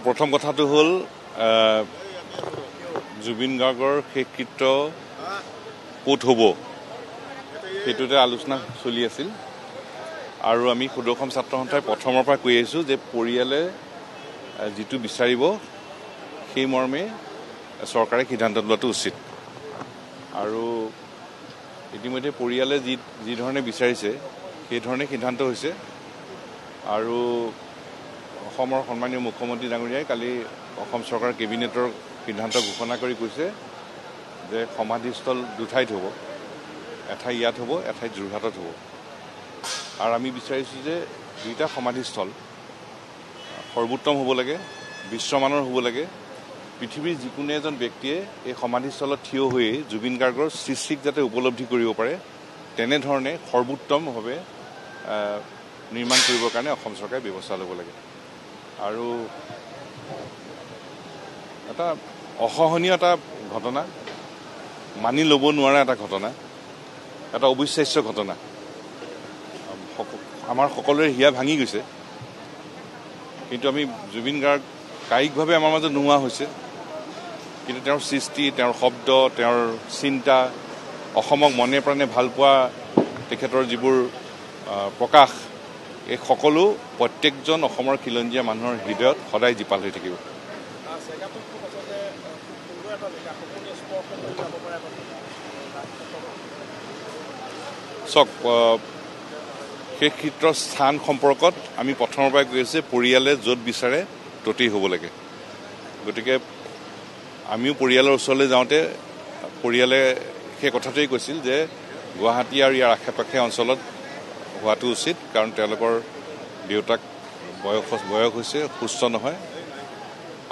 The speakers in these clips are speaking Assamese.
প্ৰথম কথাটো হ'ল জুবিন গাৰ্গৰ শেষকৃত্য ক'ত হ'ব সেইটোতে আলোচনা চলি আছিল আৰু আমি সুদৰ্শন ছাত্ৰ সন্থাই প্ৰথমৰ পৰা কৈ আহিছোঁ যে পৰিয়ালে যিটো বিচাৰিব সেই মৰ্মে চৰকাৰে সিদ্ধান্ত লোৱাটো উচিত আৰু ইতিমধ্যে পৰিয়ালে যি ধৰণে বিচাৰিছে সেই ধৰণে সিদ্ধান্ত হৈছে আৰু অসমৰ সন্মানীয় মুখ্যমন্ত্ৰী ডাঙৰীয়াই কালি অসম চৰকাৰৰ কেবিনেটৰ সিদ্ধান্ত ঘোষণা কৰি কৈছে যে সমাধিস্থল দুঠাইত হ'ব, এঠাই ইয়াত হ'ব, এঠাই যোৰহাটত হ'ব আৰু আমি বিচাৰিছোঁ যে দুইটা সমাধিস্থল সৰ্বোত্তম হ'ব লাগে, বিশ্বমানৰ হ'ব লাগে। পৃথিৱীৰ যিকোনো এজন ব্যক্তিয়ে এই সমাধিস্থলত থিয় হৈয়ে জুবিন গাৰ্গৰ সৃষ্টিক যাতে উপলব্ধি কৰিব পাৰে তেনেধৰণে সৰ্বোত্তমভাৱে নিৰ্মাণ কৰিবৰ কাৰণে অসম চৰকাৰে ব্যৱস্থা ল'ব লাগে আৰু এটা অসহনীয় এটা ঘটনা, মানি ল'ব নোৱাৰা এটা ঘটনা, এটা অবিশ্বাস্য ঘটনা। আমাৰ সকলোৰে হিয়া ভাঙি গৈছে, কিন্তু আমি জুবিন গাৰ্গ কায়িকভাৱে আমাৰ মাজত নোহোৱা হৈছে, কিন্তু তেওঁৰ সৃষ্টি, তেওঁৰ শব্দ, তেওঁৰ চিন্তা, অসমক মনে প্ৰাণে ভাল পোৱা তেখেতৰ যিবোৰ প্ৰকাশ, এই সকলো প্ৰত্যেকজন অসমৰ খিলঞ্জীয়া মানুহৰ হৃদয়ত সদায় জীপাল হৈ থাকিব। চাওক, শেষকৃত্যৰ স্থান সম্পৰ্কত আমি প্ৰথমৰ পৰাই কৈ আছোঁ পৰিয়ালে য'ত বিচাৰে ততেই হ'ব লাগে। গতিকে আমিও পৰিয়ালৰ ওচৰলৈ যাওঁতে পৰিয়ালে সেই কথাটোৱেই কৈছিল যে গুৱাহাটী আৰু ইয়াৰ আশে পাশে অঞ্চলত হোৱাটো উচিত, কাৰণ তেওঁলোকৰ দেউতাক বয়স হৈছে, সুস্থ নহয়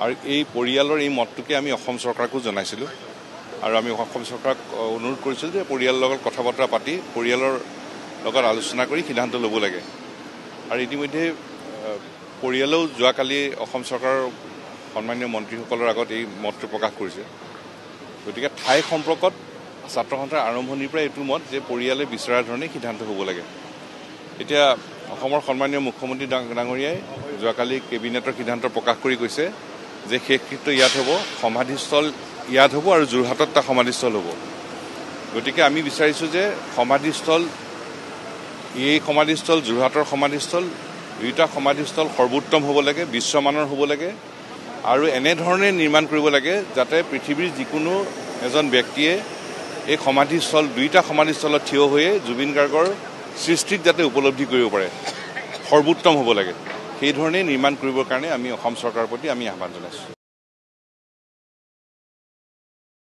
আৰু এই পৰিয়ালৰ এই মতটোকে আমি অসম চৰকাৰকো জনাইছিলোঁ আৰু আমি অসম চৰকাৰক অনুৰোধ কৰিছিলোঁ যে পৰিয়ালৰ লগত কথা বতৰা পাতি পৰিয়ালৰ লগত আলোচনা কৰি সিদ্ধান্ত ল'ব লাগে। আৰু ইতিমধ্যে পৰিয়ালেও যোৱাকালি অসম চৰকাৰৰ সন্মানীয় মন্ত্ৰীসকলৰ আগত এই মতটো প্ৰকাশ কৰিছে। গতিকে ঠাই সম্পৰ্কত ছাত্ৰ সন্থাৰ আৰম্ভণিৰ পৰা এইটো মত যে পৰিয়ালে বিচৰা ধৰণে সিদ্ধান্ত হ'ব লাগে। এতিয়া অসমৰ সন্মানীয় মুখ্যমন্ত্ৰী ডাঙৰীয়াই যোৱাকালি কেবিনেটৰ সিদ্ধান্ত প্ৰকাশ কৰি কৈছে যে শেষকৃত্য ইয়াত হ'ব, সমাধিস্থল ইয়াত হ'ব আৰু যোৰহাটত এটা সমাধিস্থল হ'ব। গতিকে আমি বিচাৰিছোঁ যে এই সমাধিস্থল যোৰহাটৰ সমাধিস্থল দুয়োটা সমাধিস্থল সৰ্বোত্তম হ'ব লাগে, বিশ্বমানৰ হ'ব লাগে আৰু এনেধৰণে নিৰ্মাণ কৰিব লাগে যাতে পৃথিৱীৰ যিকোনো এজন ব্যক্তিয়ে এই দুইটা সমাধিস্থলত থিয় হৈয়ে জুবিন গাৰ্গৰ সৃষ্টিক যাতে উপলব্ধি কৰিব পাৰে, সৰ্বোত্তম হ'ব লাগে। সেইধৰণে নিৰ্মাণ কৰিবৰ কাৰণে আমি অসম চৰকাৰৰ প্ৰতি আমি আহ্বান জনাইছোঁ।